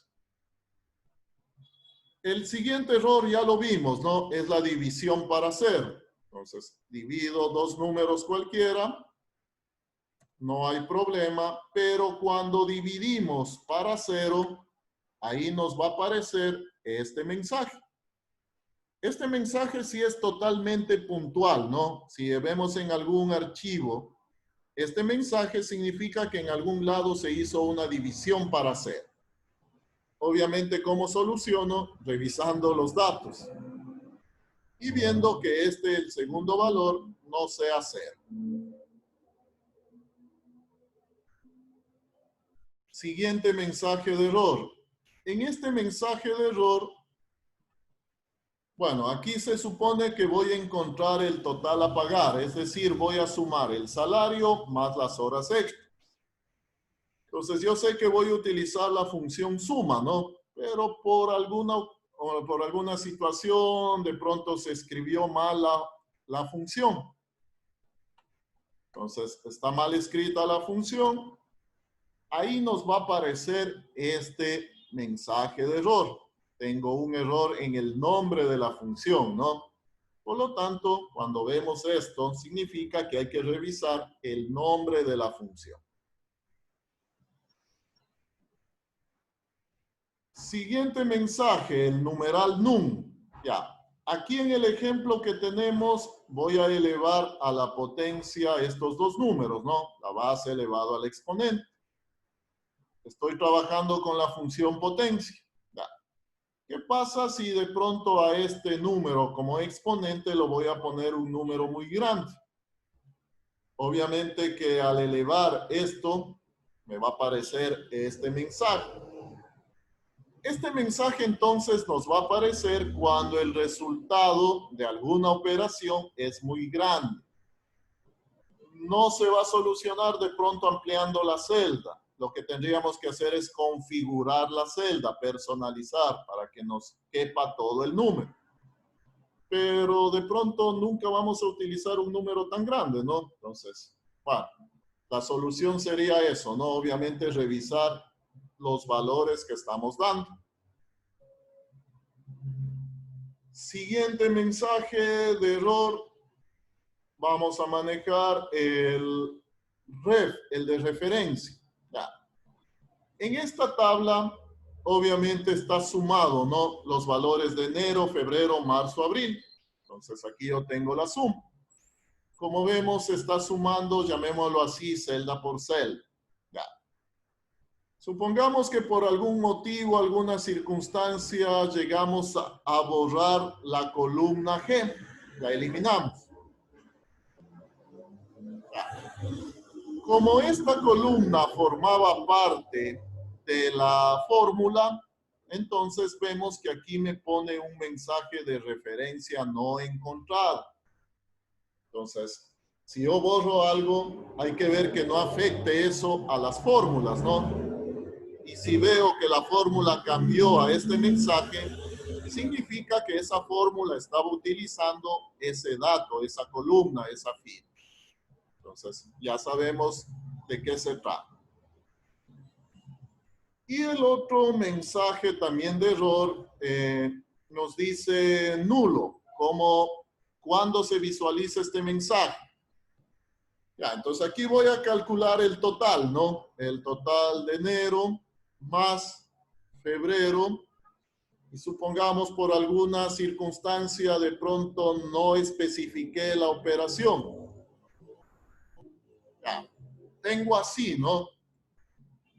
El siguiente error ya lo vimos, ¿no? Es la división para cero. Entonces, divido dos números cualquiera, no hay problema, pero cuando dividimos para cero, ahí nos va a aparecer este mensaje. Este mensaje sí es totalmente puntual, ¿no? Si vemos en algún archivo, este mensaje significa que en algún lado se hizo una división para cero. Obviamente, ¿cómo soluciono? Revisando los datos y viendo que el segundo valor, no sea cero. Siguiente mensaje de error. En este mensaje de error, bueno, aquí se supone que voy a encontrar el total a pagar, es decir, voy a sumar el salario más las horas extras. Entonces yo sé que voy a utilizar la función suma, ¿no? Pero por alguna situación de pronto se escribió mal la función. Entonces está mal escrita la función. Ahí nos va a aparecer este mensaje de error. Tengo un error en el nombre de la función, ¿no? Por lo tanto, cuando vemos esto, significa que hay que revisar el nombre de la función. Siguiente mensaje, el numeral num. Ya, aquí en el ejemplo que tenemos, voy a elevar a la potencia estos dos números, ¿no? La base elevado al exponente. Estoy trabajando con la función potencia. Ya. ¿Qué pasa si de pronto a este número como exponente lo voy a poner un número muy grande? Obviamente que al elevar esto, me va a aparecer este mensaje. Este mensaje entonces nos va a aparecer cuando el resultado de alguna operación es muy grande. No se va a solucionar de pronto ampliando la celda. Lo que tendríamos que hacer es configurar la celda, personalizar para que nos quepa todo el número. Pero de pronto nunca vamos a utilizar un número tan grande, ¿no? Entonces, bueno, la solución sería eso, ¿no? Obviamente revisar los valores que estamos dando. Siguiente mensaje de error. Vamos a manejar el ref, el de referencia. Ya. En esta tabla, obviamente está sumado, ¿no? Los valores de enero, febrero, marzo, abril. Entonces aquí yo tengo la suma. Como vemos, se está sumando, llamémoslo así, celda por celda. Ya. Supongamos que por algún motivo, alguna circunstancia, llegamos a borrar la columna G. La eliminamos. Como esta columna formaba parte de la fórmula, entonces vemos que aquí me pone un mensaje de referencia no encontrado. Entonces, si yo borro algo, hay que ver que no afecte eso a las fórmulas, ¿no? Y si veo que la fórmula cambió a este mensaje, significa que esa fórmula estaba utilizando ese dato, esa columna, esa fila. Entonces, ya sabemos de qué se trata. Y el otro mensaje también de error nos dice nulo, como cuando se visualiza este mensaje. Ya, entonces aquí voy a calcular el total, ¿no? El total de enero más febrero. Y supongamos por alguna circunstancia de pronto no especifiqué la operación. Ya, tengo así, ¿no?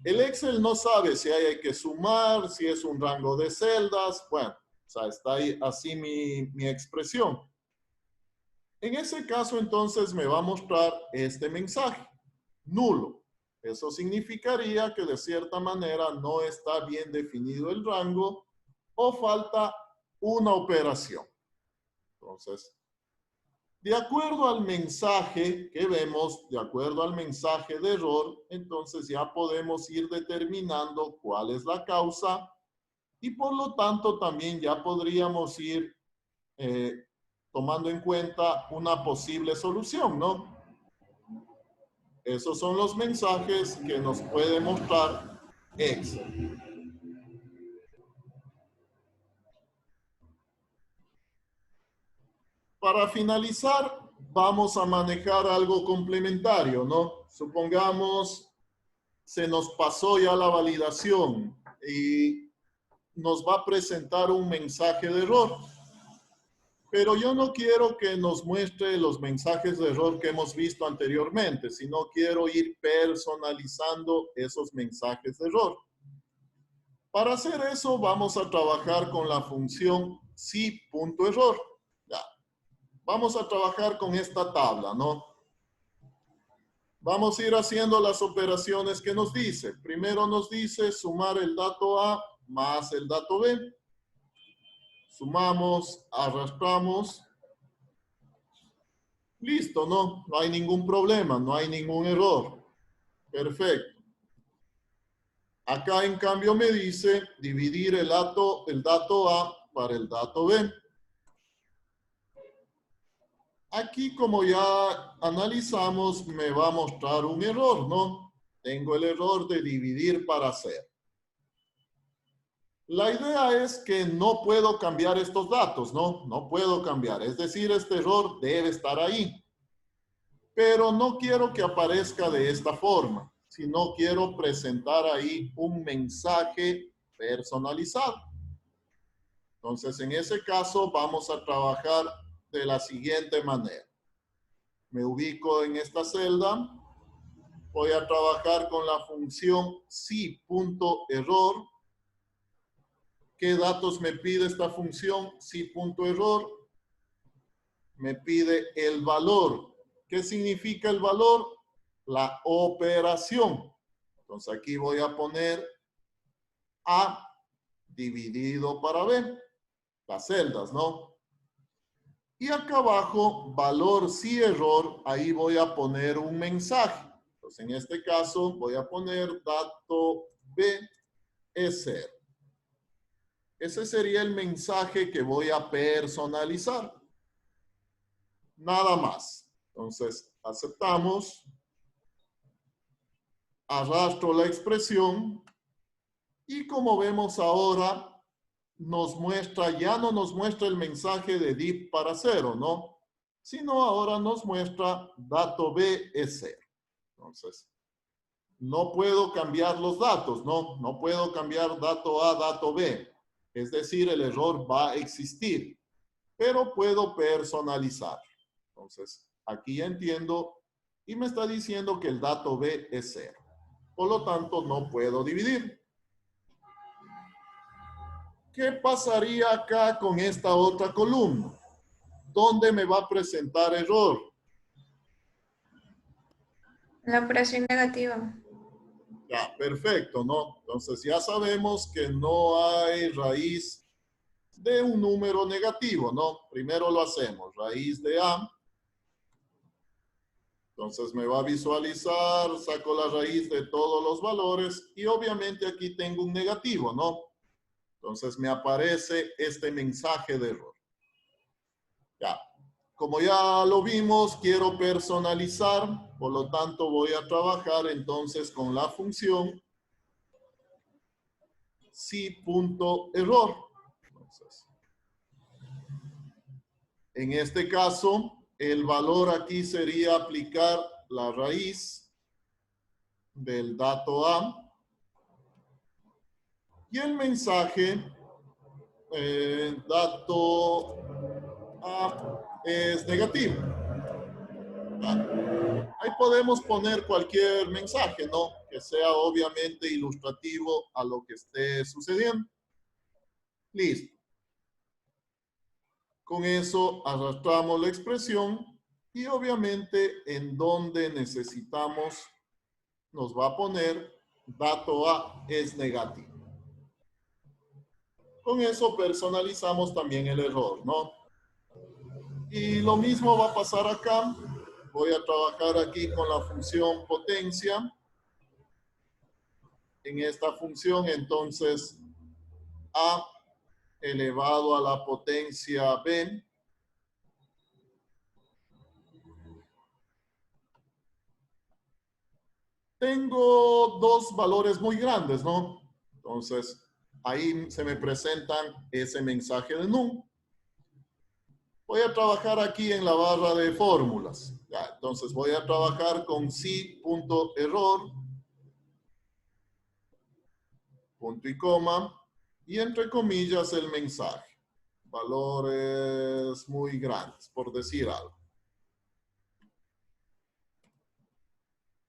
El Excel no sabe si hay que sumar, si es un rango de celdas. Bueno, o sea, está ahí así mi expresión. En ese caso, entonces, me va a mostrar este mensaje, nulo. Eso significaría que de cierta manera no está bien definido el rango o falta una operación. Entonces, De acuerdo al mensaje que vemos, de acuerdo al mensaje de error, entonces ya podemos ir determinando cuál es la causa y por lo tanto también ya podríamos ir tomando en cuenta una posible solución, ¿no? Esos son los mensajes que nos puede mostrar Excel. Para finalizar, vamos a manejar algo complementario, ¿no? Supongamos se nos pasó ya la validación y nos va a presentar un mensaje de error. Pero yo no quiero que nos muestre los mensajes de error que hemos visto anteriormente, sino quiero ir personalizando esos mensajes de error. Para hacer eso, vamos a trabajar con la función si.error. Ya. Vamos a trabajar con esta tabla, ¿no? Vamos a ir haciendo las operaciones que nos dice. Primero nos dice sumar el dato A más el dato B. Sumamos, arrastramos. Listo, ¿no? No hay ningún problema, no hay ningún error. Perfecto. Acá en cambio me dice dividir el dato A para el dato B. Aquí, como ya analizamos, me va a mostrar un error, ¿no? Tengo el error de dividir para hacer. La idea es que no puedo cambiar estos datos, ¿no? No puedo cambiar. Es decir, este error debe estar ahí. Pero no quiero que aparezca de esta forma, sino quiero presentar ahí un mensaje personalizado. Entonces, en ese caso, vamos a trabajar de la siguiente manera. Me ubico en esta celda. Voy a trabajar con la función si.error. ¿Qué datos me pide esta función si.error? Me pide el valor. ¿Qué significa el valor? La operación. Entonces aquí voy a poner A dividido para B. Las celdas, ¿no? Y acá abajo, valor si error, ahí voy a poner un mensaje. Entonces en este caso voy a poner dato B es 0. Ese sería el mensaje que voy a personalizar. Nada más. Entonces aceptamos. Arrastro la expresión. Y como vemos ahora, nos muestra, ya no nos muestra el mensaje de div para 0, ¿no? Sino ahora nos muestra dato B es 0. Entonces, no puedo cambiar los datos, ¿no? No puedo cambiar dato A, dato B. Es decir, el error va a existir, pero puedo personalizar. Entonces, aquí ya entiendo y me está diciendo que el dato B es 0. Por lo tanto, no puedo dividir. ¿Qué pasaría acá con esta otra columna? ¿Dónde me va a presentar error? La operación negativa. Ya, perfecto, ¿no? Entonces ya sabemos que no hay raíz de un número negativo, ¿no? Primero lo hacemos, raíz de A. Entonces me va a visualizar, saco la raíz de todos los valores y obviamente aquí tengo un negativo, ¿no? Entonces me aparece este mensaje de error. Ya, como ya lo vimos, quiero personalizar, por lo tanto voy a trabajar entonces con la función si.error. Entonces, en este caso, el valor aquí sería aplicar la raíz del dato A y el mensaje dato A es negativo. Ahí podemos poner cualquier mensaje, ¿no? Que sea obviamente ilustrativo a lo que esté sucediendo. Listo. Con eso arrastramos la expresión y obviamente en donde necesitamos nos va a poner dato A es negativo. Con eso personalizamos también el error, ¿no? Y lo mismo va a pasar acá. Voy a trabajar aquí con la función potencia. En esta función, entonces, A elevado a la potencia B. Tengo dos valores muy grandes, ¿no? Entonces, ahí se me presentan ese mensaje de NUM. Voy a trabajar aquí en la barra de fórmulas. Ya, entonces, voy a trabajar con si.error, punto y coma, y entre comillas el mensaje. Valores muy grandes, por decir algo.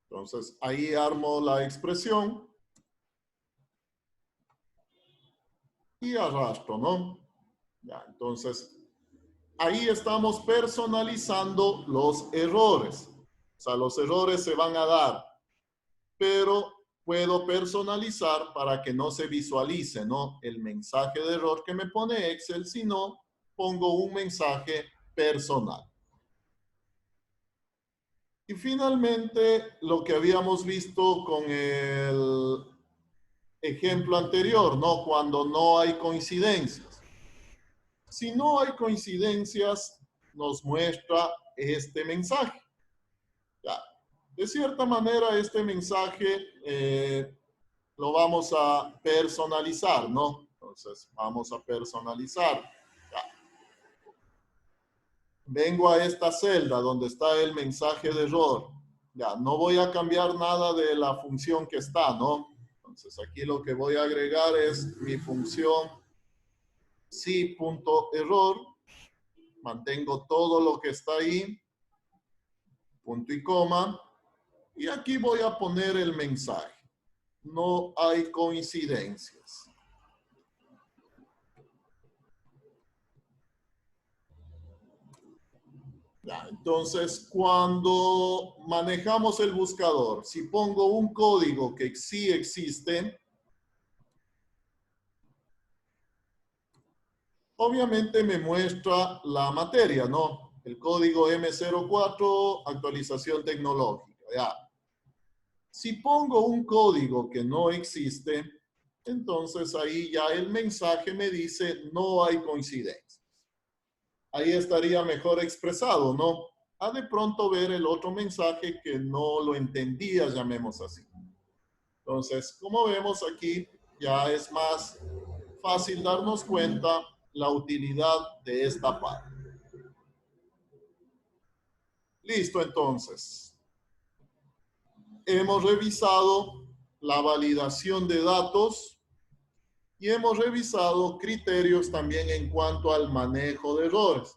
Entonces, ahí armo la expresión y arrastro, ¿no? Ya, entonces, ahí estamos personalizando los errores. O sea, los errores se van a dar, pero puedo personalizar para que no se visualice, ¿no? El mensaje de error que me pone Excel, sino pongo un mensaje personal. Y finalmente, lo que habíamos visto con el ejemplo anterior, ¿no? Cuando no hay coincidencias. Si no hay coincidencias, nos muestra este mensaje. Ya. De cierta manera, este mensaje lo vamos a personalizar, ¿no? Entonces, vamos a personalizar. Ya. Vengo a esta celda donde está el mensaje de error. Ya, no voy a cambiar nada de la función que está, ¿no? Entonces, aquí lo que voy a agregar es mi función si.error. Mantengo todo lo que está ahí. Punto y coma. Y aquí voy a poner el mensaje. No hay coincidencias. Ya, entonces, cuando manejamos el buscador, si pongo un código que sí existe, obviamente me muestra la materia, ¿no? El código M04, actualización tecnológica, ya. Si pongo un código que no existe, entonces ahí ya el mensaje me dice no hay coincidencia. Ahí estaría mejor expresado, ¿no? A de pronto ver el otro mensaje que no lo entendía, llamemos así. Entonces, como vemos aquí, ya es más fácil darnos cuenta la utilidad de esta parte. Listo, entonces. Hemos revisado la validación de datos y hemos revisado criterios también en cuanto al manejo de errores.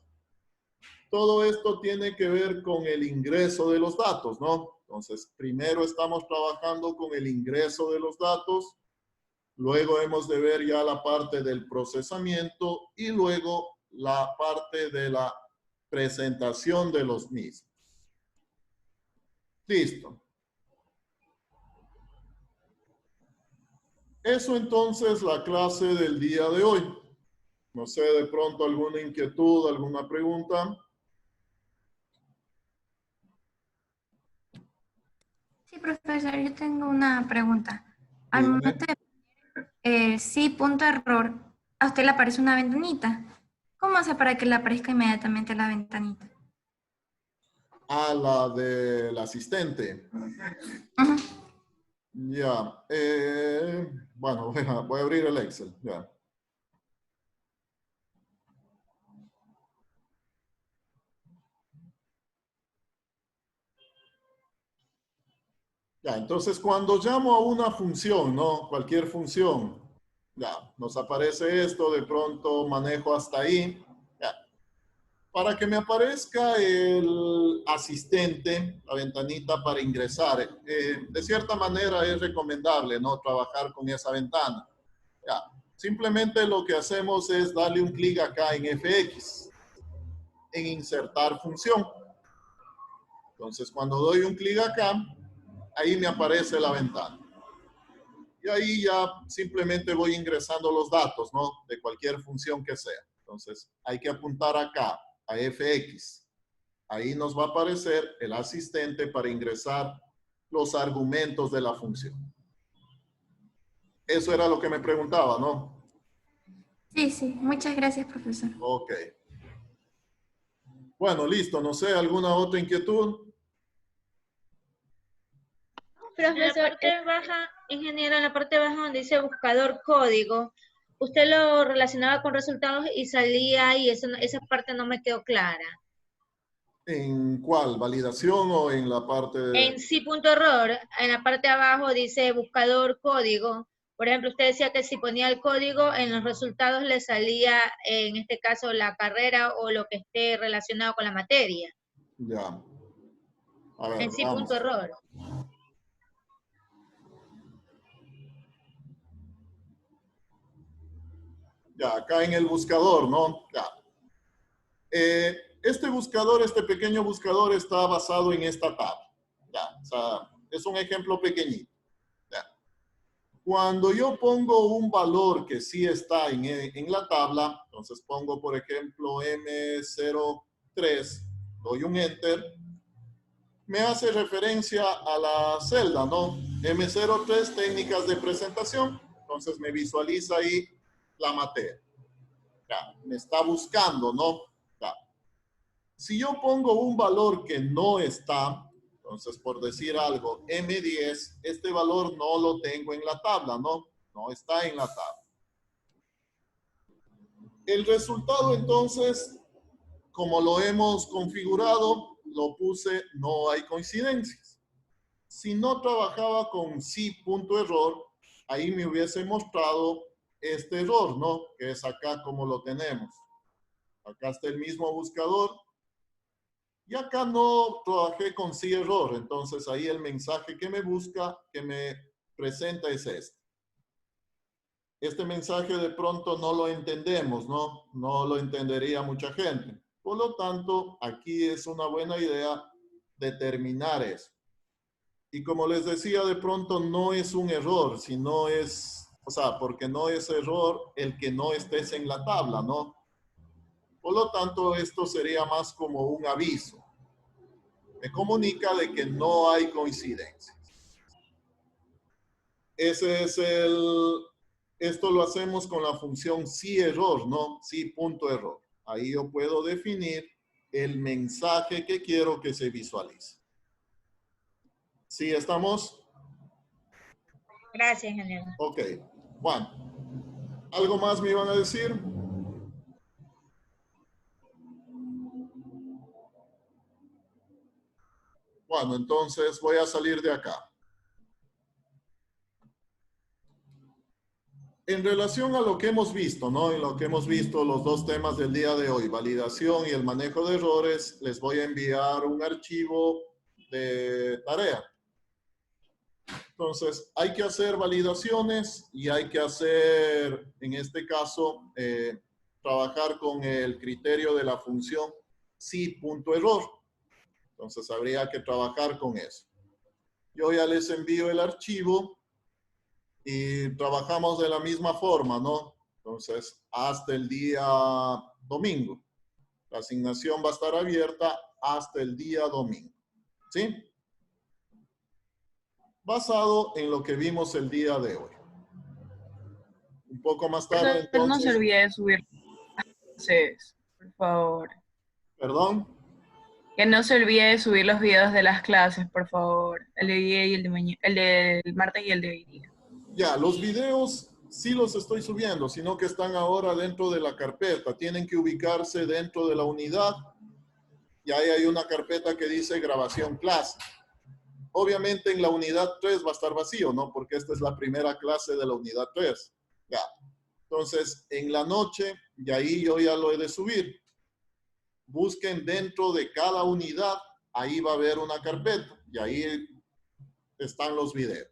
Todo esto tiene que ver con el ingreso de los datos, ¿no? Entonces, primero estamos trabajando con el ingreso de los datos, luego hemos de ver ya la parte del procesamiento y luego la parte de la presentación de los mismos. Listo. Eso entonces la clase del día de hoy. No sé, de pronto alguna inquietud, alguna pregunta. Sí, profesor, yo tengo una pregunta. Al Dígame. momento de poner sí, punto error, a usted le aparece una ventanita. ¿Cómo hace para que le aparezca inmediatamente la ventanita? A la del asistente. Ujú. Ya. Bueno, voy a abrir el Excel. Ya. Ya, entonces cuando llamo a una función, ¿no? Cualquier función, ya, nos aparece esto, de pronto manejo hasta ahí. Ya. Para que me aparezca el asistente, la ventanita para ingresar, de cierta manera es recomendable, ¿no? Trabajar con esa ventana. Ya. Simplemente lo que hacemos es darle un clic acá en FX, en insertar función. Entonces, cuando doy un clic acá, ahí me aparece la ventana. Y ahí ya simplemente voy ingresando los datos, ¿no? De cualquier función que sea. Entonces, hay que apuntar acá. a fx. Ahí nos va a aparecer el asistente para ingresar los argumentos de la función. Eso era lo que me preguntaba, ¿no? Sí, sí. Muchas gracias, profesor. Ok. Bueno, listo. No sé, ¿alguna otra inquietud? En la parte baja, ingeniero, en la parte baja donde dice buscador código, usted lo relacionaba con resultados y salía ahí, esa parte no me quedó clara. ¿En cuál? ¿Validación o en la parte de...? En sí.error, en la parte de abajo dice buscador código. Por ejemplo, usted decía que si ponía el código, en los resultados le salía, en este caso, la carrera o lo que esté relacionado con la materia. Ya. A ver, En vamos. sí.error. Ya, acá en el buscador, ¿no? Ya. Este buscador, este pequeño buscador está basado en esta tabla. Ya, o sea, es un ejemplo pequeñito. Ya. Cuando yo pongo un valor que sí está en la tabla, entonces pongo, por ejemplo, M03, doy un Enter, me hace referencia a la celda, ¿no? M03, técnicas de presentación, entonces me visualiza ahí la materia. Ya, me está buscando, ¿no? Ya. Si yo pongo un valor que no está, entonces por decir algo, M10, este valor no lo tengo en la tabla, ¿no? No está en la tabla. El resultado entonces, como lo hemos configurado, lo puse no hay coincidencias. Si no trabajaba con sí.error, ahí me hubiese mostrado este error, ¿no? Que es acá como lo tenemos. Acá está el mismo buscador. Y acá no trabajé con sí error. Entonces ahí el mensaje que me busca, que me presenta es este. Este mensaje de pronto no lo entendemos, ¿no? No lo entendería mucha gente. Por lo tanto, aquí es una buena idea determinar eso. Y como les decía, de pronto no es un error, sino es, o sea, porque no es error el que no estés en la tabla, ¿no? Por lo tanto, esto sería más como un aviso. Me comunica de que no hay coincidencias. Ese es esto lo hacemos con la función sí error, ¿no? Sí.error. Ahí yo puedo definir el mensaje que quiero que se visualice. ¿Sí estamos? Gracias, ingeniero. Ok. Bueno, ¿algo más me iban a decir? Bueno, entonces voy a salir de acá. En relación a lo que hemos visto, ¿no? En lo que hemos visto, los dos temas del día de hoy, validación y el manejo de errores, les voy a enviar un archivo de tarea. Entonces, hay que hacer validaciones y hay que hacer, en este caso, trabajar con el criterio de la función sí.error. Entonces, habría que trabajar con eso. Yo ya les envío el archivo y trabajamos de la misma forma, ¿no? Entonces, hasta el día domingo. La asignación va a estar abierta hasta el día domingo. ¿Sí? Basado en lo que vimos el día de hoy. Un poco más tarde, entonces... No se olvide de subir las clases, por favor. ¿Perdón? Que no se olvide de subir los videos de las clases, por favor. El de hoy día y el de mañana, el del martes y el de hoy día. Ya, los videos sí los estoy subiendo, sino que están ahora dentro de la carpeta. Tienen que ubicarse dentro de la unidad. Y ahí hay una carpeta que dice grabación clase. Obviamente en la unidad 3 va a estar vacío, ¿no? Porque esta es la primera clase de la unidad 3. Ya. Entonces, en la noche, y ahí yo ya lo he de subir. Busquen dentro de cada unidad, ahí va a haber una carpeta. Y ahí están los videos.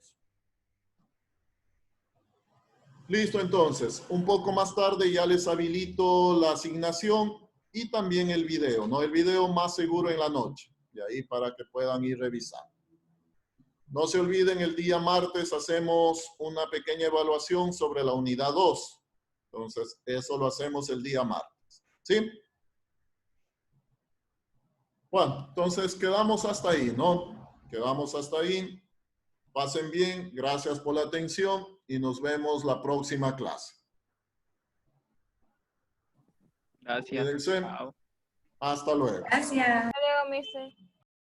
Listo, entonces, un poco más tarde ya les habilito la asignación y también el video, ¿no? El video más seguro en la noche, y ahí para que puedan ir revisando. No se olviden, el día martes hacemos una pequeña evaluación sobre la unidad 2. Entonces, eso lo hacemos el día martes, ¿sí? Bueno, entonces quedamos hasta ahí, ¿no? Quedamos hasta ahí. Pasen bien, gracias por la atención y nos vemos la próxima clase. Gracias. Cuídense. Chao. Hasta luego. Gracias. Hasta luego, mister.